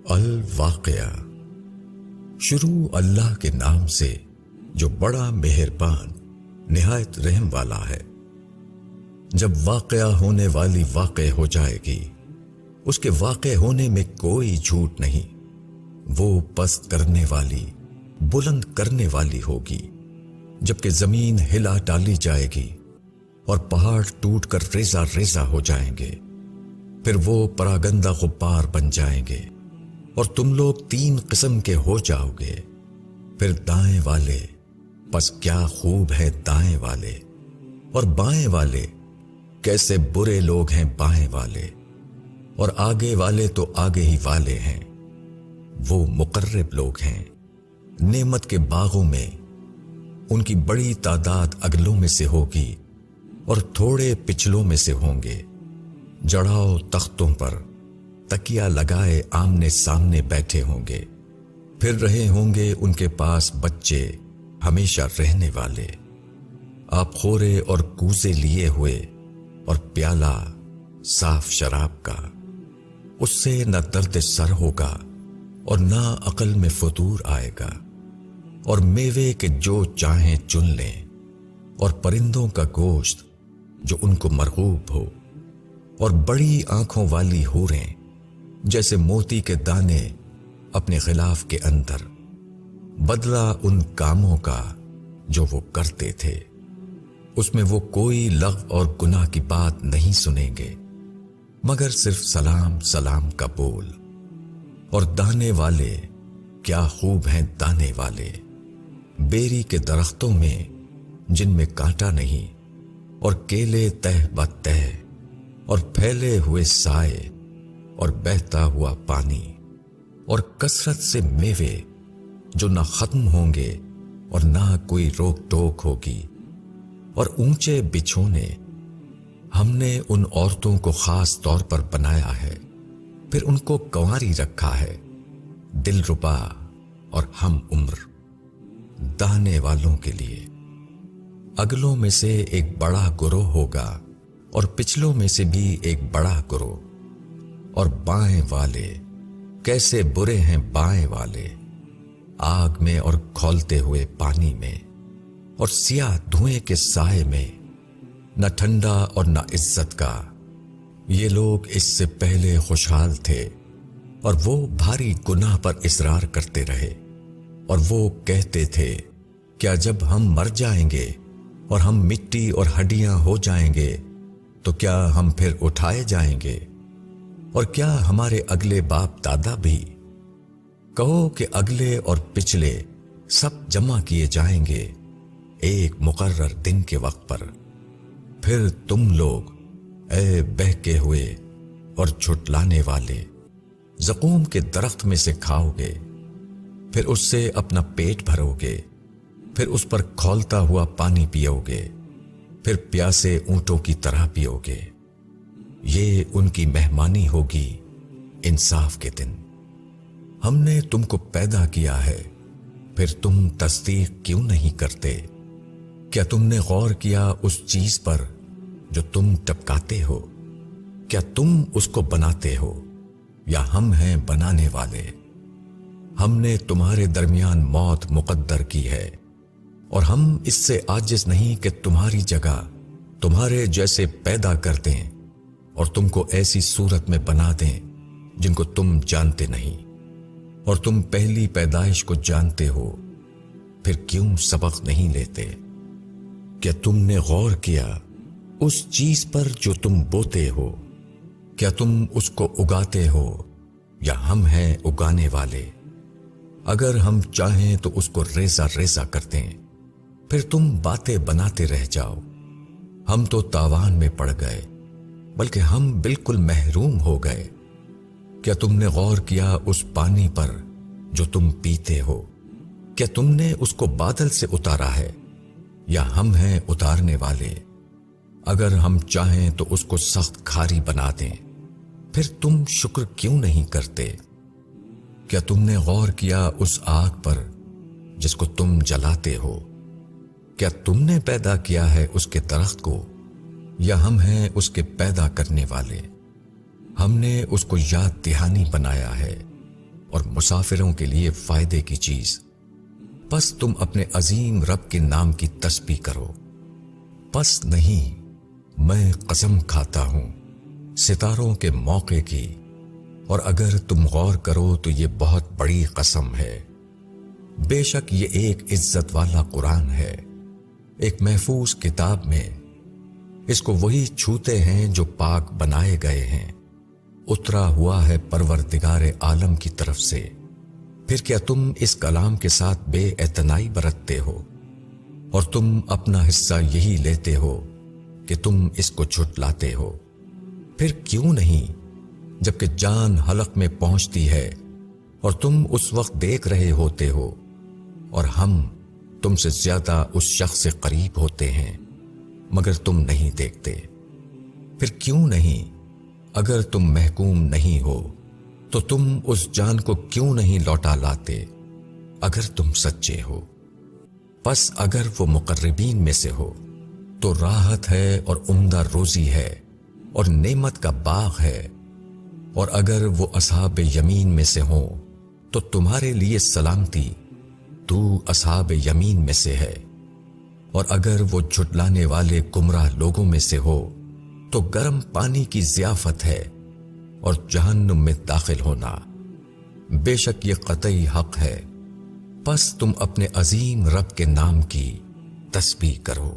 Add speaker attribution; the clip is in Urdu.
Speaker 1: الواقعہ۔ شروع اللہ کے نام سے جو بڑا مہربان نہایت رحم والا ہے۔ جب واقعہ ہونے والی واقع ہو جائے گی، اس کے واقع ہونے میں کوئی جھوٹ نہیں۔ وہ پست کرنے والی بلند کرنے والی ہوگی، جبکہ زمین ہلا ڈالی جائے گی اور پہاڑ ٹوٹ کر ریزہ ریزہ ہو جائیں گے، پھر وہ پراگندہ غبار بن جائیں گے اور تم لوگ 3 قسم کے ہو جاؤ گے، پھر دائیں والے، پس کیا خوب ہے دائیں والے، اور بائیں والے، کیسے برے لوگ ہیں بائیں والے، اور آگے والے تو آگے ہی والے ہیں، وہ مقرب لوگ ہیں۔ نعمت کے باغوں میں ان کی بڑی تعداد اگلوں میں سے ہوگی اور تھوڑے پچھلوں میں سے ہوں گے۔ جڑاؤ تختوں پر تکیہ لگائے آمنے سامنے بیٹھے ہوں گے، پھر رہے ہوں گے ان کے پاس بچے ہمیشہ رہنے والے۔ آپ خورے اور کوزے لیے ہوئے اور پیالہ صاف شراب کا، اس سے نہ درد سر ہوگا اور نہ عقل میں فتور آئے گا، اور میوے کے جو چاہیں چن لیں، اور پرندوں کا گوشت جو ان کو مرغوب ہو، اور بڑی آنکھوں والی حوریں جیسے موتی کے دانے اپنے غلاف کے اندر، بدلہ ان کاموں کا جو وہ کرتے تھے۔ اس میں وہ کوئی لغو اور گناہ کی بات نہیں سنیں گے، مگر صرف سلام سلام کا بول۔ اور دانے والے، کیا خوب ہیں دانے والے، بیری کے درختوں میں جن میں کانٹا نہیں، اور کیلے تہ بتہ، اور پھیلے ہوئے سائے، اور بہتا ہوا پانی، اور کثرت سے میوے جو نہ ختم ہوں گے اور نہ کوئی روک ٹوک ہوگی، اور اونچے بچھونے۔ ہم نے ان عورتوں کو خاص طور پر بنایا ہے، پھر ان کو کنواری رکھا ہے، دلربا اور ہم عمر، دانے والوں کے لیے۔ اگلوں میں سے ایک بڑا گروہ ہوگا اور پچھلوں میں سے بھی ایک بڑا گروہ، اور بائیں والے، کیسے برے ہیں بائیں والے، آگ میں اور کھولتے ہوئے پانی میں، اور سیاہ دھوئیں کے سائے میں، نہ ٹھنڈا اور نہ عزت کا۔ یہ لوگ اس سے پہلے خوشحال تھے، اور وہ بھاری گناہ پر اصرار کرتے رہے، اور وہ کہتے تھے، کیا جب ہم مر جائیں گے اور ہم مٹی اور ہڈیاں ہو جائیں گے تو کیا ہم پھر اٹھائے جائیں گے؟ اور کیا ہمارے اگلے باپ دادا بھی؟ کہو کہ اگلے اور پچھلے سب جمع کیے جائیں گے ایک مقرر دن کے وقت پر، پھر تم لوگ، اے بہکے ہوئے اور جھٹلانے والے، زقوم کے درخت میں سے کھاؤ گے، پھر اس سے اپنا پیٹ بھرو گے، پھر اس پر کھولتا ہوا پانی پیو گے، پھر پیاسے اونٹوں کی طرح پیو گے۔ یہ ان کی مہمانی ہوگی انصاف کے دن۔ ہم نے تم کو پیدا کیا ہے، پھر تم تصدیق کیوں نہیں کرتے؟ کیا تم نے غور کیا اس چیز پر جو تم ٹپکاتے ہو؟ کیا تم اس کو بناتے ہو یا ہم ہیں بنانے والے؟ ہم نے تمہارے درمیان موت مقدر کی ہے، اور ہم اس سے عاجز نہیں کہ تمہاری جگہ تمہارے جیسے پیدا کر دیں اور تم کو ایسی صورت میں بنا دیں جن کو تم جانتے نہیں، اور تم پہلی پیدائش کو جانتے ہو، پھر کیوں سبق نہیں لیتے؟ کیا تم نے غور کیا اس چیز پر جو تم بوتے ہو؟ کیا تم اس کو اگاتے ہو یا ہم ہیں اگانے والے؟ اگر ہم چاہیں تو اس کو ریزہ ریزہ کر دیں، پھر تم باتیں بناتے رہ جاؤ۔ ہم تو تاوان میں پڑ گئے، بلکہ ہم بالکل محروم ہو گئے۔ کیا تم نے غور کیا اس پانی پر جو تم پیتے ہو؟ کیا تم نے اس کو بادل سے اتارا ہے یا ہم ہیں اتارنے والے؟ اگر ہم چاہیں تو اس کو سخت کھاری بنا دیں، پھر تم شکر کیوں نہیں کرتے؟ کیا تم نے غور کیا اس آگ پر جس کو تم جلاتے ہو؟ کیا تم نے پیدا کیا ہے اس کے درخت کو یا ہم ہیں اس کے پیدا کرنے والے؟ ہم نے اس کو یاد دہانی بنایا ہے، اور مسافروں کے لیے فائدے کی چیز، پس تم اپنے عظیم رب کے نام کی تسبیح کرو۔ پس نہیں، میں قسم کھاتا ہوں ستاروں کے موقع کی، اور اگر تم غور کرو تو یہ بہت بڑی قسم ہے۔ بے شک یہ ایک عزت والا قرآن ہے، ایک محفوظ کتاب میں، اس کو وہی چھوتے ہیں جو پاک بنائے گئے ہیں، اترا ہوا ہے پروردگار عالم کی طرف سے۔ پھر کیا تم اس کلام کے ساتھ بے اعتنائی برتتے ہو، اور تم اپنا حصہ یہی لیتے ہو کہ تم اس کو جھٹلاتے ہو؟ پھر کیوں نہیں، جبکہ جان حلق میں پہنچتی ہے اور تم اس وقت دیکھ رہے ہوتے ہو، اور ہم تم سے زیادہ اس شخص سے قریب ہوتے ہیں مگر تم نہیں دیکھتے۔ پھر کیوں نہیں، اگر تم محکوم نہیں ہو تو تم اس جان کو کیوں نہیں لوٹا لاتے اگر تم سچے ہو؟ پس اگر وہ مقربین میں سے ہو تو راحت ہے اور عمدہ روزی ہے اور نعمت کا باغ ہے، اور اگر وہ اصحاب یمین میں سے ہوں تو تمہارے لیے سلامتی، تو اصحاب یمین میں سے ہے، اور اگر وہ جھٹلانے والے گمراہ لوگوں میں سے ہو تو گرم پانی کی ضیافت ہے اور جہنم میں داخل ہونا۔ بے شک یہ قطعی حق ہے، پس تم اپنے عظیم رب کے نام کی تسبیح کرو۔